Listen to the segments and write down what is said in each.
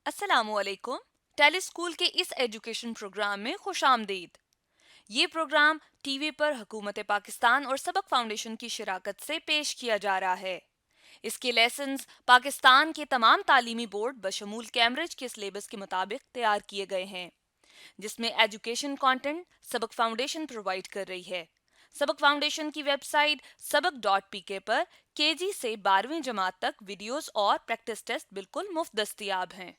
अस्सलामुअलैकुम। Tele school के इस एजुकेशन प्रोग्राम में खुशामदीद। ये प्रोग्राम टीवी पर हुकूमत पाकिस्तान और सबक फाउंडेशन की शिराकत से पेश किया जा रहा है। इसके लेसन्स पाकिस्तान के तमाम तालीमी बोर्ड बशमूल कैम्ब्रिज के सिलेबस के मुताबिक तैयार किए गए हैं, जिसमें एजुकेशन कंटेंट सबक फाउंडेशन प्रोवाइड कर रही है। सबक फाउंडेशन की वेबसाइट सबक.pk पर केजी से 12वीं जमात तक वीडियोस और प्रैक्टिस टेस्ट बिल्कुल मुफ्त दस्तयाब हैं।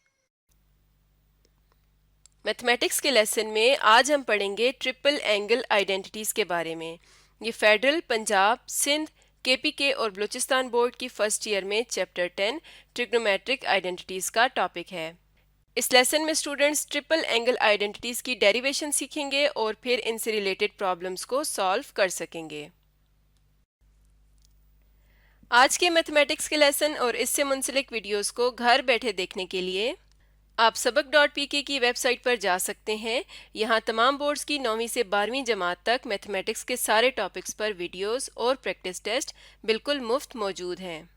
मैथमेटिक्स के लेसन में आज हम पढ़ेंगे ट्रिपल एंगल आइडेंटिटीज़ के बारे में। ये फेडरल, पंजाब, सिंध, केपीके और बलूचिस्तान बोर्ड की फर्स्ट ईयर में चैप्टर 10 ट्रिग्नोमेट्रिक आइडेंटिटीज़ का टॉपिक है। इस लेसन में स्टूडेंट्स ट्रिपल एंगल आइडेंटिटीज़ की डेरिवेशन सीखेंगे और फिर इनसे रिलेटेड प्रॉब्लम्स को सॉल्व कर सकेंगे। आज के मैथमेटिक्स के लेसन और इससे मुंसलिक वीडियोस को घर बैठे देखने के लिए आप सबक.pk की वेबसाइट पर जा सकते हैं। यहाँ तमाम बोर्ड्स की 9वीं से 12वीं जमात तक मैथमेटिक्स के सारे टॉपिक्स पर वीडियोस और प्रैक्टिस टेस्ट बिल्कुल मुफ्त मौजूद हैं।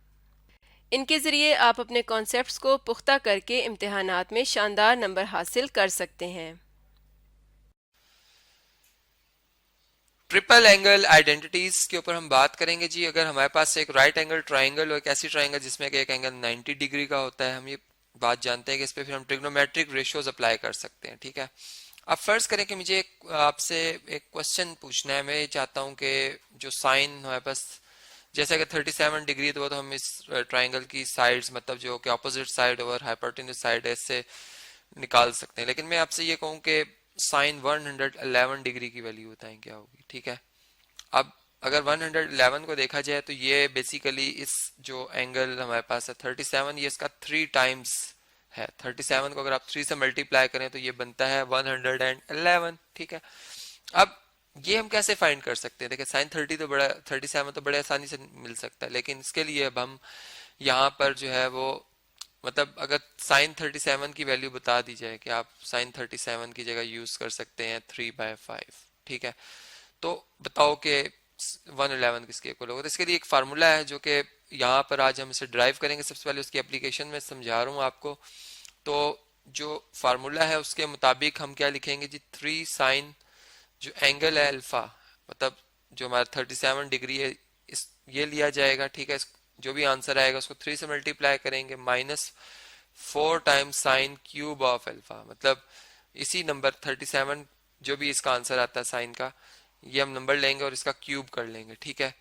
इनके ज़रिए आप अपने कॉन्सेप्ट्स को पुख्ता करके इम्तिहानात में शानदार नंबर हासिल कर सकते हैं। ट्रिपल एंगल आइडेंटिटीज के ऊपर हम बात करेंगे जी। अगर हमारे पास एक राइट एंगल ट्राइंगल और एक ऐसी ट्राइंगल जिसमें एक एंगल 90 डिग्री का होता है, हम ये बात जानते हैं कि इस पे फिर हम ट्रिग्नोमेट्रिक रेशियोज अप्लाई कर सकते हैं। ठीक है, अब फर्ज करें कि मुझे आपसे एक क्वेश्चन पूछना है। मैं ये चाहता हूं कि जो साइन हमारे पास जैसे कि 37 डिग्री, तो वो तो हम इस ट्राइंगल की साइड्स, मतलब जो कि अपोजिट साइड और हाइपोटेन्यूज साइड है, इससे निकाल सकते हैं। लेकिन मैं आपसे ये कहूं कि साइन 111 डिग्री की वैल्यू बताएं क्या होगी। ठीक है, अब अगर 111 को देखा जाए तो ये बेसिकली इस जो एंगल हमारे पास है 37, ये इसका 3 टाइम्स है। 37 को अगर आप 3 से मल्टीप्लाई करें तो ये बनता है 111। ठीक है, अब ये हम कैसे फाइंड कर सकते हैं? देखिए, साइन 37 तो बड़े आसानी से मिल सकता है, लेकिन इसके लिए अब हम यहाँ पर जो है वो, मतलब अगर साइन 37 की वैल्यू बता दी जाए कि आप साइन 37 की जगह यूज कर सकते हैं 3/5। ठीक है, तो बताओ कि 111 किसके इक्वल होगा। तो इसके लिए एक फार्मूला है जो कि यहाँ पर आज हम इसे ड्राइव करेंगे। सबसे पहले उसकी एप्लीकेशन में समझा रहा हूँ आपको। तो जो फार्मूला है उसके मुताबिक हम क्या लिखेंगे जी, 3 साइन जो एंगल है अल्फा, मतलब जो हमारा 37 डिग्री है, इस ये लिया जाएगा। ठीक है, जो भी आंसर आएगा उसको 3 से मल्टीप्लाई करेंगे, -4 times sine cube of alpha, मतलब इसी नंबर 37 जो भी इसका आंसर आता है साइन का, ये हम नंबर लेंगे और इसका क्यूब कर लेंगे। ठीक है,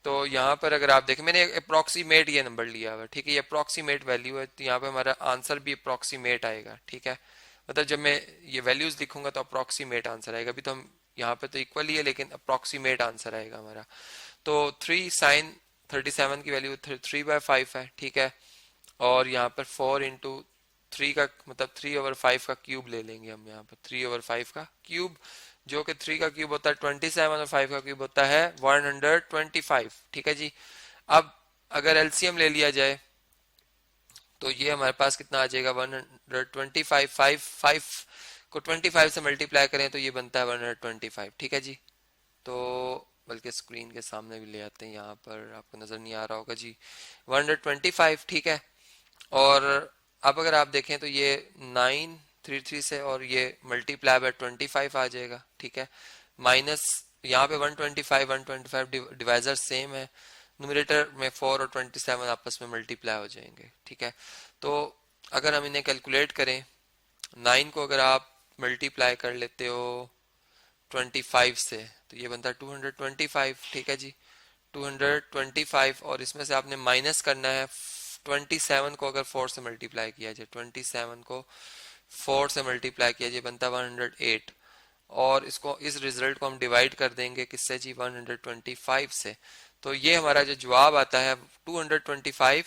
तो यहाँ पर अगर आप देखें, मैंने अप्रोक्सीमेट ये नंबर लिया हुआ है। ठीक है, ये अप्रोक्सीमेट वैल्यू है, तो यहाँ पे हमारा आंसर भी अप्रोक्सीमेट आएगा। ठीक है, मतलब जब मैं ये वैल्यूज लिखूंगा तो अप्रोक्सीमेट आंसर आएगा। अभी तो हम यहाँ पे तो इक्वल ही है, लेकिन अप्रोक्सीमेट आंसर आएगा हमारा। तो 3 साइन 37 की वैल्यू 3/5 है। ठीक है, और यहाँ पर 4 इंटू 3 का मतलब 3/5 का क्यूब ले लेंगे हम। यहाँ पर 3/5 का क्यूब, जो कि 3 का क्यूब होता है 27 और 5 का क्यूब होता है 125। ठीक है जी, अब अगर एलसीएम ले लिया जाए तो ये हमारे पास कितना आ जाएगा 125। 5 को 25 से मल्टीप्लाई करें तो ये बनता है 125। ठीक है जी, तो बल्कि स्क्रीन के सामने भी ले आते हैं, यहाँ पर आपको नजर नहीं आ रहा होगा जी, 125। ठीक है, और अब अगर आप देखें तो ये 933 से और ये मल्टीप्लाई बाय 25 आ जाएगा। ठीक है, माइनस यहाँ पे 125 डिवाइजर सेम है, न्यूमरेटर में 4 और 27 आपस में मल्टीप्लाई हो जाएंगे। ठीक है, तो अगर हम इन्हें कैलकुलेट करें, 9 को अगर आप मल्टीप्लाई कर लेते हो 25 से तो ये बनता है 225। ठीक है जी, 225, और इसमें से आपने माइनस करना है 27 को अगर 4 से मल्टीप्लाई किया जाए, 27 को 4 से मल्टीप्लाई किया जाए बनता है 108, और इसको इस रिजल्ट को हम डिवाइड कर देंगे किससे जी, 125 से। तो ये हमारा जो जवाब आता है 225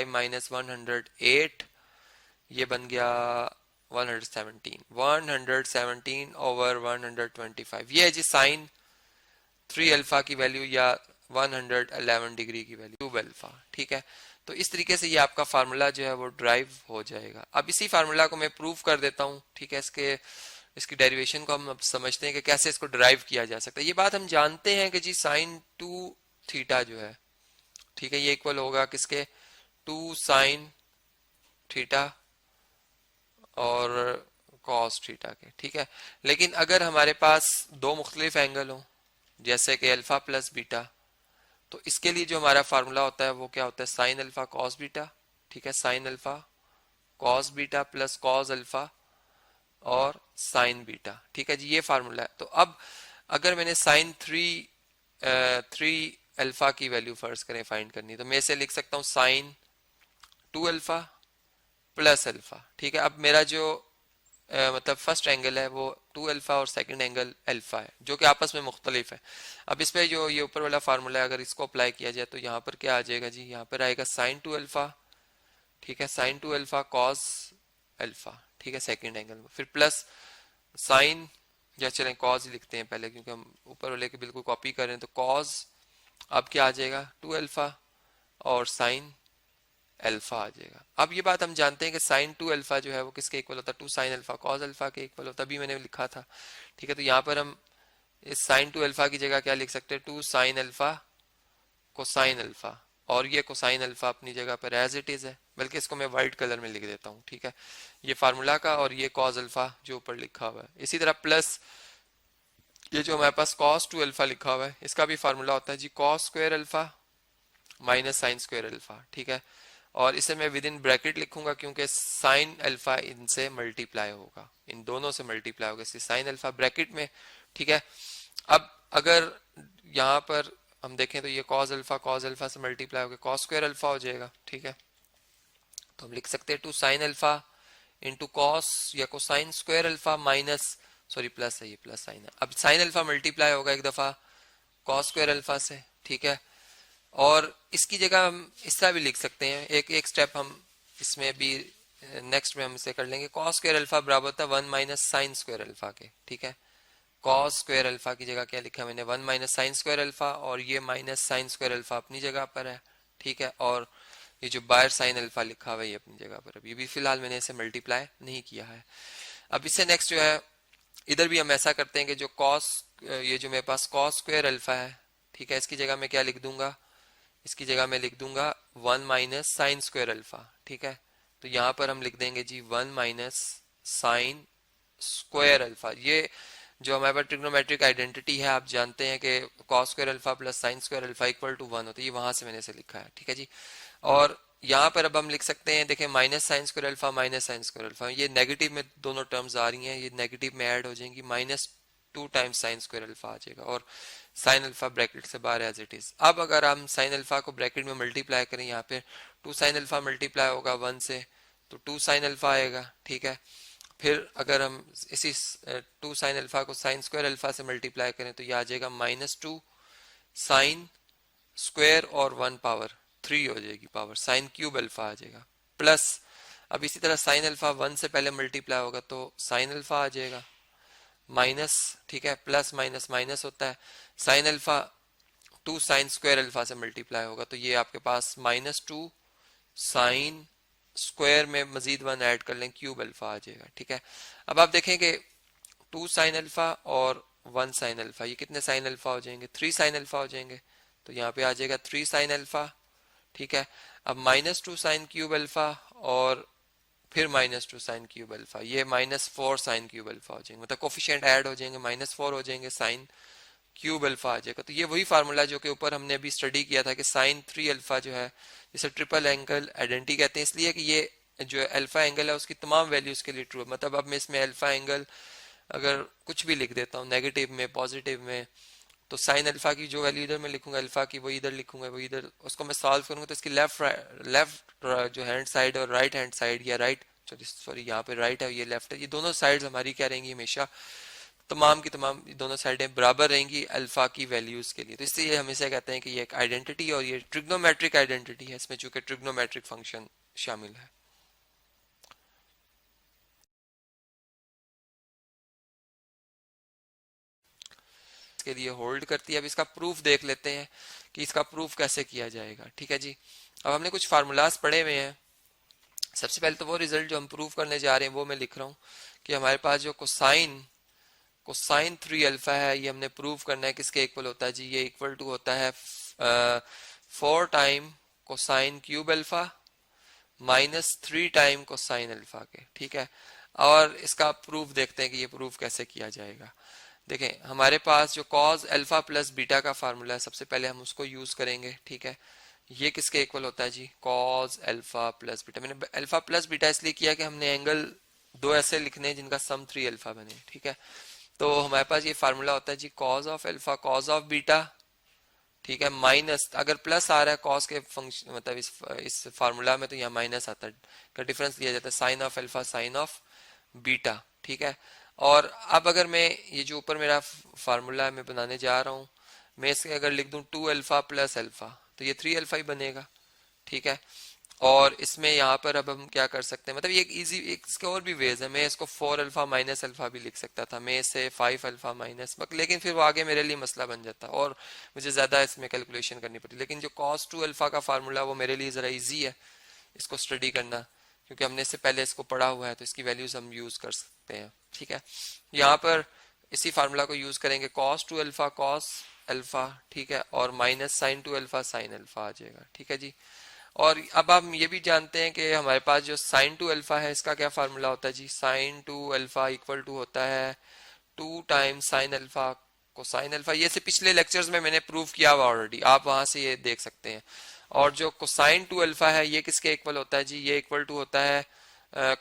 माइनस 108, ये बन गया 117 ओवर 125। ये है जी साइन 3 अल्फा की वैल्यू या 111 डिग्री की वैल्यू 2 अल्फा। ठीक है, तो इस तरीके से ये आपका फार्मूला जो है वो ड्राइव हो जाएगा। अब इसी फार्मूला को मैं प्रूव कर देता हूँ। ठीक है, इसकी डेरिवेशन को हम अब समझते हैं कि कैसे इसको ड्राइव किया जा सकता है। ये बात हम जानते हैं कि जी साइन 2 थीटा जो है, ठीक है, ये इक्वल होगा किसके, 2 साइन थीटा और कॉस थीटा के, ठीक है। लेकिन अगर हमारे पास दो मुख्तलिफ एंगल हो जैसे कि अल्फा प्लस बीटा, तो इसके लिए जो हमारा फार्मूला होता है वो क्या होता है, साइन अल्फा कॉस बीटा, ठीक है। Sine alpha cos beta plus cos alpha और साइन बीटा, ठीक है जी, ये फार्मूला है। तो अब अगर मैंने साइन थ्री अल्फा की वैल्यू फर्ज करें फाइंड करनी, तो मैं इसे लिख सकता हूँ साइन 2 अल्फा प्लस अल्फा, ठीक है। अब मेरा जो मतलब फर्स्ट एंगल है वो 2 अल्फा और सेकंड एंगल अल्फा है जो कि आपस में मुख्तलिफ है। अब इस पे जो ये ऊपर वाला फार्मूला है अगर इसको अप्लाई किया जाए तो यहाँ पर क्या आ जाएगा जी, यहाँ पर आएगा साइन 2 अल्फा, ठीक है, साइन 2 अल्फा कॉस अल्फा, ठीक है, सेकंड एंगल में, फिर प्लस साइन, या चलें कॉस ही लिखते हैं पहले क्योंकि हम ऊपर वाले की बिल्कुल कॉपी कर रहे हैं, तो कॉस अब क्या आ जाएगा 2 अल्फा और साइन अल्फा आ जाएगा। अब ये बात हम जानते हैं कि साइन 2 अल्फा जो है वो किसके इक्वल होता है, 2 साइन अल्फा कॉस अल्फा के इक्वल होता है, अभी मैंने लिखा था, ठीक है। तो यहाँ पर हम इस साइन 2 अल्फा की जगह क्या लिख सकते हैं, 2 साइन अल्फा कोसाइन अल्फा, और ये कोसाइन अल्फा अपनी जगह पर एज इट इज है, बल्कि इसको मैं व्हाइट कलर में लिख देता हूँ, ठीक है, ये फार्मूला का, और ये कॉस अल्फा जो ऊपर लिखा हुआ है। इसी तरह प्लस ये जो हमारे पास कॉस 2 अल्फा लिखा हुआ है इसका भी फार्मूला होता है जी cos square alpha minus sine square alpha, ठीक है। और इसे मैं विद इन ब्रैकेट लिखूंगा क्योंकि साइन अल्फा इनसे मल्टीप्लाई होगा, इन दोनों से मल्टीप्लाई होगा, इसलिए साइन अल्फा ब्रैकेट में, ठीक है। अब अगर यहाँ पर हम देखें तो ये कॉस अल्फा से मल्टीप्लाई होगा कॉस स्क्वायर अल्फा हो जाएगा, ठीक है। तो हम लिख सकते हैं 2 साइन अल्फा इंटू कॉस या cosine square alpha minus, sorry plus है, ये प्लस साइन है। अब साइन अल्फा मल्टीप्लाई होगा एक दफा कॉस स्क्वायर अल्फा से, ठीक है। और इसकी जगह हम इस तरह भी लिख सकते हैं, एक स्टेप हम इसमें भी नेक्स्ट में हम इसे कर लेंगे, कॉस स्क्वायर अल्फा बराबर होता है 1 माइनस साइन स्क्वायर अल्फा के, ठीक है। कॉस स्क्वायर अल्फा की जगह क्या लिखा मैंने 1 माइनस साइन स्क्वायर अल्फा, और ये माइनस साइन स्क्वायर अल्फा अपनी जगह पर है, ठीक है। और ये जो बायर साइन अल्फा लिखा हुआ है ये अपनी जगह पर, अब ये भी फिलहाल मैंने इसे मल्टीप्लाई नहीं किया है। अब इससे नेक्स्ट जो है इधर भी हम ऐसा करते हैं कि जो कॉस, ये जो मेरे पास कॉस स्क्वायर अल्फा है, ठीक है, इसकी जगह मैं क्या लिख दूंगा, इसकी जगह मैं लिख दूंगा 1 माइनस साइन स्क्वायर अल्फा, ठीक है। तो यहाँ पर हम लिख देंगे जी 1 माइनस साइन स्क्वायर अल्फा। ये जो हमारे पास ट्रिग्नोमेट्रिक आइडेंटिटी है, आप जानते हैं कि cos square alpha plus sine square alpha equal to 1 होता है, ये वहां से मैंने इसे लिखा है, ठीक है जी। और यहाँ पर अब हम लिख सकते हैं, देखें minus sine square alpha minus sine square alpha, ये नेगेटिव में दोनों टर्म्स आ रही हैं, ये नेगेटिव में ऐड हो जाएंगी, minus 2 times sine square alpha आ जाएगा, और साइन अल्फा ब्रैकेट से बाहर एज इट इज। अब अगर हम साइन अल्फा को ब्रैकेट में मल्टीप्लाई करें, यहाँ पे 2 साइन अल्फा मल्टीप्लाई होगा 1 से, तो 2 साइन अल्फा आएगा, ठीक है। फिर अगर हम इसी 2 साइन अल्फा को साइन स्क्वायर अल्फा से मल्टीप्लाई करें तो यह आ जाएगा माइनस 2 साइन स्क्वायर और 1 पावर 3 हो जाएगी, पावर साइन क्यूब अल्फा आ जाएगा, प्लस अब इसी तरह साइन अल्फा 1 से पहले मल्टीप्लाई होगा तो साइन अल्फा आ जाएगा माइनस, ठीक है, प्लस माइनस माइनस होता है, sine alpha 2 sign square alpha से मल्टीप्लाई होगा तो ये आपके पास माइनस 2 साइन स्क्वायर में मजीद 1 ऐड कर लें क्यूब अल्फा आ जाएगा, ठीक है। अब आप देखें कि 2 साइन अल्फा और 1 साइन अल्फा, ये कितने साइन अल्फा हो जाएंगे, 3 साइन अल्फा हो जाएंगे, तो यहाँ पे आ जाएगा 3 साइन अल्फा, ठीक है। अब माइनस 2 साइन क्यूब अल्फा और फिर माइनस 2 साइन क्यूब अल्फा, ये माइनस 4 साइन क्यूब अल्फा हो जाएंगे, मतलब कोफिशिएंट ऐड हो जाएंगे, माइनस 4 हो जाएंगे, साइन क्यूब अल्फा आ जाएगा। तो ये वही फार्मूला जो कि ऊपर हमने अभी स्टडी किया था कि साइन 3 अल्फा जो है, जिसे ट्रिपल एंगल आइडेंटिटी कहते हैं, इसलिए कि ये जो अल्फा एंगल है उसकी तमाम वैल्यूज के लिए ट्रू है। मतलब अब मैं इसमें अल्फा एंगल अगर कुछ भी लिख देता हूँ नेगेटिव में पॉजिटिव में, तो साइन अल्फा की जो वैल्यू इधर मैं लिखूंगा अल्फा की, वो इधर लिखूंगा, वो इधर, उसको मैं सॉल्व करूंगा तो इसकी लेफ्ट जो हैंड साइड और राइट हैंड साइड, या राइट सॉरी यहाँ पे राइट है ये लेफ्ट है, ये दोनों साइड्स हमारी क्या रहेंगी हमेशा तमाम की तमाम दोनों साइडें बराबर रहेंगी अल्फा की वैल्यूज के लिए। तो इसलिए हम इसे कहते हैं कि ये एक आइडेंटिटी और ये ट्रिग्नोमेट्रिक आइडेंटिटी है, इसमें चूंकि ट्रिग्नोमेट्रिक फंक्शन शामिल है। इसके लिए होल्ड करती है। अब इसका प्रूफ देख लेते हैं कि इसका प्रूफ कैसे किया जाएगा, ठीक है जी। अब हमने कुछ फार्मूलाज पढ़े हुए हैं। सबसे पहले तो वो रिजल्ट जो हम प्रूव करने जा रहे हैं वो मैं लिख रहा हूँ कि हमारे पास जो कोसाइन 3 अल्फा है, ये हमने प्रूव करना है किसके इक्वल होता है जी, ये इक्वल टू होता है 4 time cosine cube alpha -3 time cosine alpha के, ठीक है। और इसका प्रूफ देखते हैं कि ये प्रूफ कैसे किया जाएगा। देखें हमारे पास जो कॉज अल्फा प्लस बीटा का फार्मूला है, सबसे पहले हम उसको यूज करेंगे, ठीक है। ये किसके इक्वल होता है जी, कॉज अल्फा प्लस बीटा। मैंने अल्फा प्लस बीटा इसलिए किया कि हमने एंगल दो ऐसे लिखने हैं जिनका सम 3 अल्फा बने, ठीक है। तो हमारे पास ये फार्मूला होता है जी cos of alpha cos of beta, ठीक है, माइनस, अगर प्लस आ रहा है कॉस के फंक्शन मतलब इस फार्मूला में, तो यहाँ माइनस आता है, का डिफरेंस लिया जाता है sine of alpha sine of beta, ठीक है। और अब अगर मैं ये जो ऊपर मेरा फार्मूला मैं बनाने जा रहा हूँ, मैं इसके अगर लिख दूं 2 अल्फा प्लस अल्फा, तो ये 3 अल्फा ही बनेगा, ठीक है। और इसमें यहाँ पर अब हम क्या कर सकते हैं, मतलब ये एक इजी, एक इसके और भी वेज है। मैं इसको 4 अल्फा माइनस अल्फा भी लिख सकता था, मैं इसे 5 अल्फा माइनस, लेकिन फिर वो आगे मेरे लिए मसला बन जाता और मुझे ज्यादा इसमें कैलकुलेशन करनी पड़ती। लेकिन जो cos 2 अल्फा का फार्मूला वो मेरे लिए जरा इजी है इसको स्टडी करना, क्योंकि हमने इससे पहले इसको पढ़ा हुआ है, तो इसकी वैल्यूज हम यूज कर सकते हैं, ठीक है। यहाँ पर इसी फार्मूला को यूज करेंगे, cos 2 अल्फा cos अल्फा, ठीक है, और minus sine 2 alpha sine alpha आ जाएगा, ठीक है जी। और अब हम ये भी जानते हैं कि हमारे पास जो साइन 2 अल्फा है इसका क्या फार्मूला होता है जी, साइन 2 अल्फा इक्वल टू होता है 2 times sine alpha cosine alpha. ये से पिछले लेक्चर्स में मैंने प्रूव किया हुआ ऑलरेडी, आप वहां से ये देख सकते हैं। और जो कोसाइन 2 अल्फा है ये किसके इक्वल होता है जी, ये इक्वल टू होता है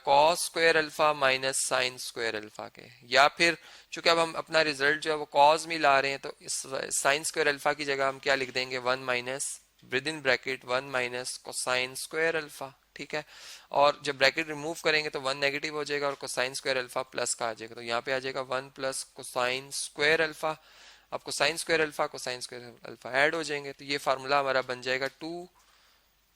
cos square alpha minus sine square alpha के। या फिर चूंकि अब हम अपना रिजल्ट जो है वो कॉस में ला रहे हैं, तो इस साइन स्क्वायर अल्फा की जगह हम क्या लिख देंगे, 1 minus with in bracket 1 minus cosine square alpha, ठीक है। और जब ब्रैकेट रिमूव करेंगे तो 1 नेगेटिव हो जाएगा और कोसाइन स्क्वायर अल्फा प्लस का आ जाएगा, तो यहाँ पे आ जाएगा 1 प्लस कोसाइन स्क्वायर अल्फा। अब cosine square alpha cosine square alpha add हो जाएंगे, तो ये फार्मूला हमारा बन जाएगा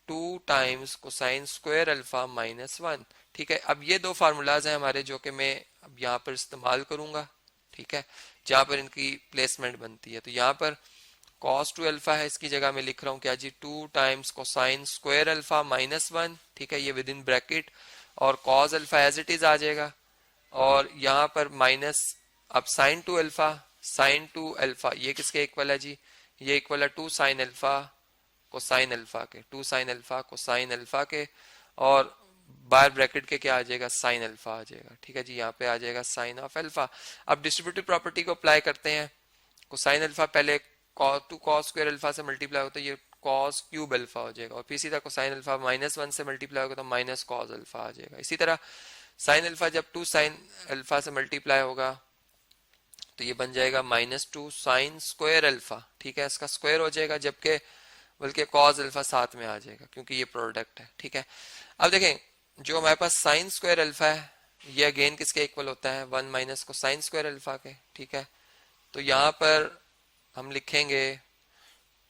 2 times cosine square alpha minus 1, ठीक है। अब ये दो फार्मूलाज हैं हमारे जो कि मैं अब यहाँ पर इस्तेमाल करूंगा, ठीक है, जहां पर इनकी प्लेसमेंट बनती है। तो यहाँ पर cos 2 अल्फा है, इसकी जगह मैं लिख रहा हूँ क्या जी, 2 times cosine square alpha minus 1, ठीक है, ये विद इन ब्रैकेट, और cos alpha as it is आ जाएगा, और यहाँ पर माइनस अब साइन 2 अल्फा साइन 2 अल्फा ये किसके इक्वल है जी, ये इक्वल है 2 साइन अल्फा कोसाइन अल्फा के, 2 साइन अल्फा कोसाइन अल्फा के, और बाहर ब्रैकेट के क्या आ जाएगा, साइन अल्फा आ जाएगा, ठीक है जी। यहाँ पे आ जाएगा साइन ऑफ अल्फा। अब डिस्ट्रीब्यूटिव प्रॉपर्टी को अप्लाई करते हैं, कोसाइन अल्फा पहले टू कॉस स्क्वायर अल्फा से मल्टीप्लाई होता है, ये कॉस क्यूब अल्फा हो जाएगा, और फिर इसी तरह कोसाइन अल्फा माइनस 1 से मल्टीप्लाई होगा तो माइनस कॉस अल्फा आ जाएगा। इसी तरह साइन अल्फा जब 2 साइन अल्फा से मल्टीप्लाई होगा तो ये बन जाएगा -2 साइन स्क्वायर अल्फा, ठीक है, इसका स्क्वायर हो जाएगा, जबकि बल्कि कॉस अल्फा साथ में आ जाएगा क्योंकि ये प्रोडक्ट है, ठीक है। अब देखें जो हमारे पास साइन स्क्वायर अल्फा है ये अगेन किसके इक्वल होता है, 1 माइनस कोसाइन स्क्वायर अल्फा के, ठीक है। तो यहाँ पर हम लिखेंगे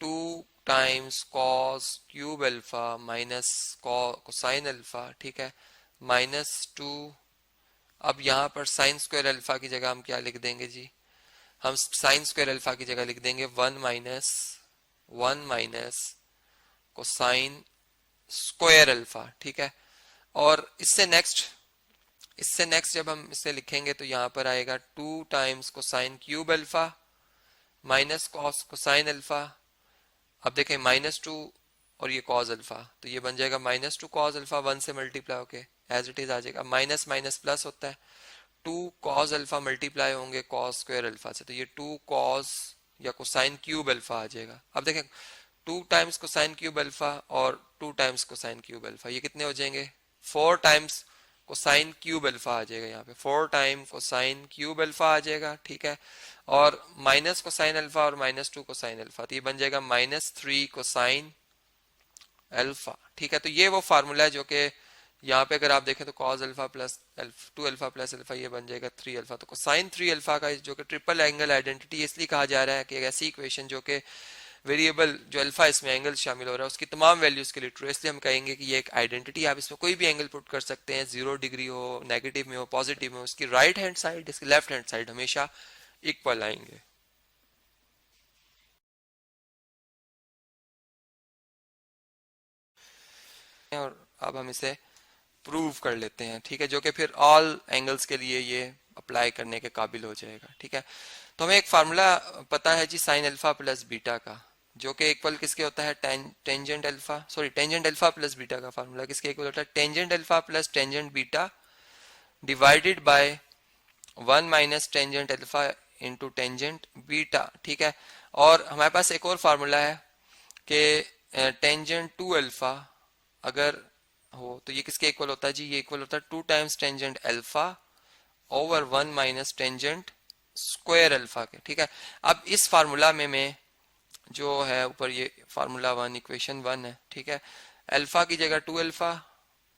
2 times cos cube alpha minus cosine alpha, ठीक है, -2। अब यहाँ पर साइन स्क्वायर अल्फा की जगह हम क्या लिख देंगे जी, हम साइन स्क्वायर अल्फा की जगह लिख देंगे 1 माइनस कोसाइन स्क्वायर अल्फा, ठीक है। और इससे नेक्स्ट जब हम इसे लिखेंगे तो यहाँ पर आएगा 2 times cosine cube alpha minus cos cosine alpha. अब देखें -2 और ये कॉस अल्फा, तो ये बन जाएगा -2 कॉस अल्फा 1 से मल्टीप्लाई होके एज इट इज आ जाएगा, माइनस माइनस प्लस होता है, 2 कॉस अल्फा मल्टीप्लाई होंगे कॉस स्क्वायर अल्फा से, तो ये 2 कॉस या कोसाइन क्यूब अल्फा आ जाएगा। अब देखें 2 टाइम्स कोसाइन क्यूब अल्फा और 2 टाइम्स कोसाइन क्यूब अल्फा ये कितने हो जाएंगे, 4 टाइम्स कोसाइन क्यूब अल्फा आ जाएगा, यहाँ पे 4 टाइम कोसाइन क्यूब अल्फा आ जाएगा, ठीक है। और माइनस कोसाइन अल्फा और -2 कोसाइन अल्फा, तो ये बन जाएगा -3 कोसाइन अल्फा, ठीक है। तो ये वो फार्मूला है जो कि यहाँ पे अगर आप देखें तो cos alpha plus 2 alpha plus alpha ये बन जाएगा 3 अल्फा। तो कोसाइन 3 अल्फा का जो कि ट्रिपल एंगल आइडेंटिटी इसलिए कहा जा रहा है कि एक ऐसी इक्वेशन जो कि वेरिएबल जो अल्फा इसमें एंगल शामिल हो रहा है उसकी तमाम वैल्यूज के लिए ट्रू, इसलिए हम कहेंगे कि ये एक आइडेंटिटी, आप इसमें कोई भी एंगल पुट कर सकते हैं, 0 डिग्री हो, नेगेटिव में हो, पॉजिटिव में हो, इसकी राइट हैंड साइड इसकी लेफ्ट हैंड साइड हमेशा इक्वल आएंगे। और अब हम इसे प्रूव कर लेते हैं, ठीक है, जो कि फिर ऑल एंगल्स के लिए ये अप्लाई करने के काबिल हो जाएगा, ठीक है। तो हमें एक फार्मूला पता है जी साइन अल्फा प्लस बीटा का, जो कि इक्वल किसके होता है, tangent alpha, sorry tangent alpha plus beta का फार्मूला किसके इक्वल होता है, tangent alpha plus tangent beta divided by 1 minus tangent alpha into tangent beta, ठीक है। और हमारे पास एक और फार्मूला है कि टेंजेंट टू अल्फा अगर हो तो ये किसके इक्वल होता है जी, ये इक्वल होता है 2 times tangent alpha over 1 minus tangent square alpha के, ठीक है। अब इस फार्मूला में मैं जो है ऊपर ये फार्मूला 1 इक्वेशन 1 है, ठीक है। अल्फा की जगह 2 अल्फा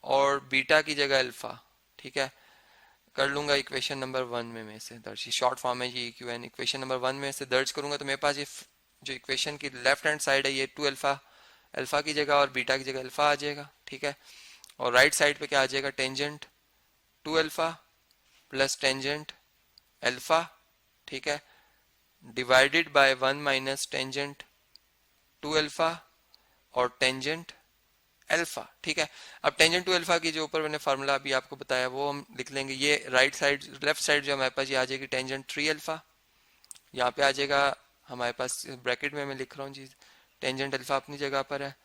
और बीटा की जगह अल्फा, ठीक है, कर लूंगा इक्वेशन नंबर 1 में मैं से दर्ज, शॉर्ट फॉर्म है ये क्यू एन, इक्वेशन नंबर 1 में से दर्ज करूंगा तो मेरे पास ये जो इक्वेशन की लेफ्ट हैंड साइड है ये 2 अल्फा अल्फा की जगह और बीटा की जगह अल्फा आ जाएगा, ठीक है। और राइट साइड पे क्या आ जाएगा, tangent 2 alpha plus tangent alpha, ठीक है, divided by 1 minus tangent 2 alpha और टेंजेंट अल्फा, ठीक है। अब टेंजेंट टू अल्फा की जो ऊपर मैंने फार्मूला अभी आपको बताया वो हम लिख लेंगे, ये राइट साइड लेफ्ट साइड जो हमारे पास ये आ जाएगी टेंजेंट 3 अल्फा, यहाँ पे आ जाएगा हमारे पास ब्रैकेट में मैं लिख रहा हूँ जी, टेंजेंट अल्फा अपनी जगह पर है,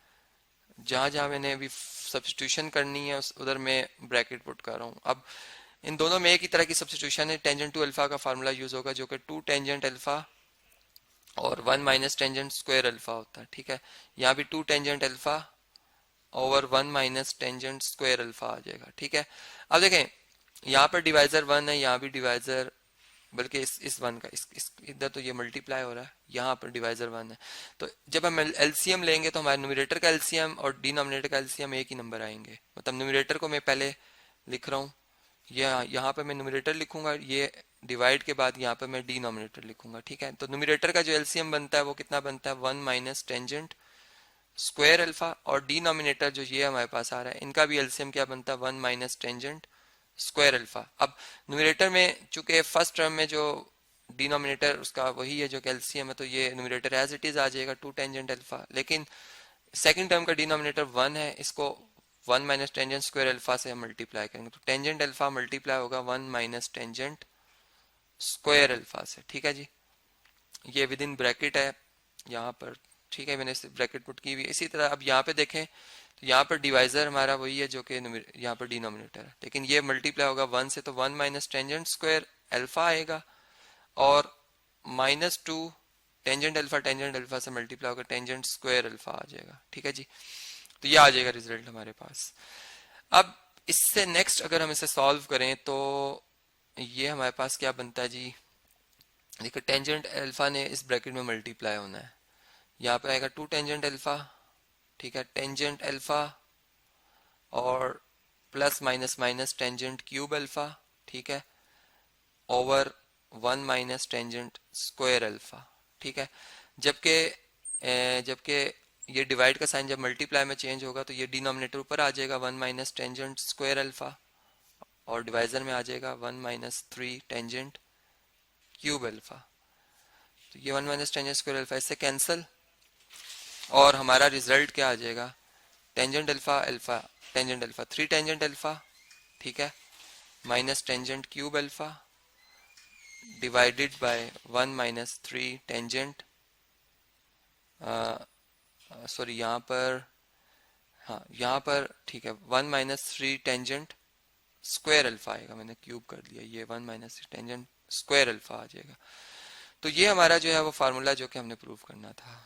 जहां जहां मैंने अभी सब्स्टिट्यूशन करनी है उधर मैं ब्रैकेट पुट कर रहा हूँ। अब इन दोनों में एक ही तरह की सब्स्टिट्यूशन है, टेंजेंट टू अल्फा का फार्मूला यूज होगा जो कि 2 टेंजेंट अल्फा और 1 माइनस टेंजेंट स्क्वायर अल्फा होता है, ठीक है। यहाँ भी 2 tangent alpha over 1 minus tangent square alpha आ जाएगा, ठीक है। अब देखें यहाँ पर डिवाइजर 1 है, यहाँ भी डिवाइजर, बल्कि इस 1 का इस इधर तो ये मल्टीप्लाई हो रहा है, यहाँ पर डिवाइजर 1 है। तो जब हम एलसीएम लेंगे तो हमारे न्यूमरेटर का एलसीएम और डिनोमिनेटर का एलसीएम एक ही नंबर आएंगे। मतलब न्यूमरेटर को मैं पहले लिख रहा हूँ, यहाँ पे मैं न्यूमरेटर लिखूंगा, ये डिवाइड के बाद यहाँ पे मैं डिनोमिनेटर लिखूंगा, ठीक है। तो न्यूमरेटर का जो एलसीएम बनता है वो कितना बनता है, 1 माइनस टेंजेंट स्क्वायर अल्फा, और डिनोमिनेटर जो ये हमारे पास आ रहा है इनका भी एलसीएम क्या बनता है, 1 माइनस टेंजेंट स्क्वायर अल्फा। अब न्यूमरेटर में चूंकि फर्स्ट टर्म में जो डिनोमिनेटर उसका वही है जो एलसीएम है, तो ये न्यूमरेटर एज इट इज आ जाएगा 2 टेंजेंट अल्फा, लेकिन सेकंड टर्म का डिनोमिनेटर 1 है, इसको 1 माइनस टेंजेंट स्क्वायर अल्फा से हम मल्टीप्लाई करेंगे, तो टेंजेंट अल्फा मल्टीप्लाई होगा 1 माइनस टेंजेंट स्क्वायर अल्फा से, ठीक है जी। ये विद इन ब्रैकेट है यहाँ पर, ठीक है, मैंने ब्रैकेट पुट की हुई। इसी तरह अब यहाँ पे देखें तो यहाँ पर डिवाइजर हमारा वही है जो कि यहाँ पर डिनोमिनेटर है, लेकिन ये मल्टीप्लाई होगा 1 से, तो 1 माइनस टेंजेंट स्क्वायर अल्फा आएगा और -2 टेंजेंट अल्फा से मल्टीप्लाई होगा टेंजेंट स्क्वायर अल्फा आ जाएगा, ठीक है जी। तो ये आ जाएगा रिजल्ट हमारे पास। अब इससे नेक्स्ट अगर हम इसे सॉल्व करें तो ये हमारे पास क्या बनता है जी, देखो टेंजेंट अल्फा ने इस ब्रैकेट में मल्टीप्लाई होना है, यहाँ पे आएगा 2 टेंजेंट अल्फा, ठीक है, टेंजेंट अल्फा और plus minus minus tangent cube alpha, ठीक है, over 1 minus tangent square alpha, ठीक है। जबकि ये डिवाइड का साइन जब मल्टीप्लाई में चेंज होगा तो ये डिनोमिनेटर ऊपर आ जाएगा 1 माइनस टेंजेंट स्क्वायर अल्फा और डिवाइजर में आ जाएगा 1 माइनस 3 टेंजेंट क्यूब अल्फा। तो ये 1 माइनस टेंजेंट स्क्वायर अल्फा इससे कैंसिल और हमारा रिजल्ट क्या आ जाएगा, टेंजेंट अल्फा 3 टेंजेंट अल्फा, ठीक है, minus tangent cube alpha divided by 1 minus 3 tangent, sorry यहाँ पर, हाँ यहाँ पर ठीक है, 1 माइनस 3 टेंजेंट स्क्वायर अल्फा आएगा, मैंने क्यूब कर दिया, ये 1 माइनस 3 टेंजेंट स्क्वायर अल्फा आ जाएगा। तो ये हमारा जो है वो फार्मूला जो कि हमने प्रूव करना था।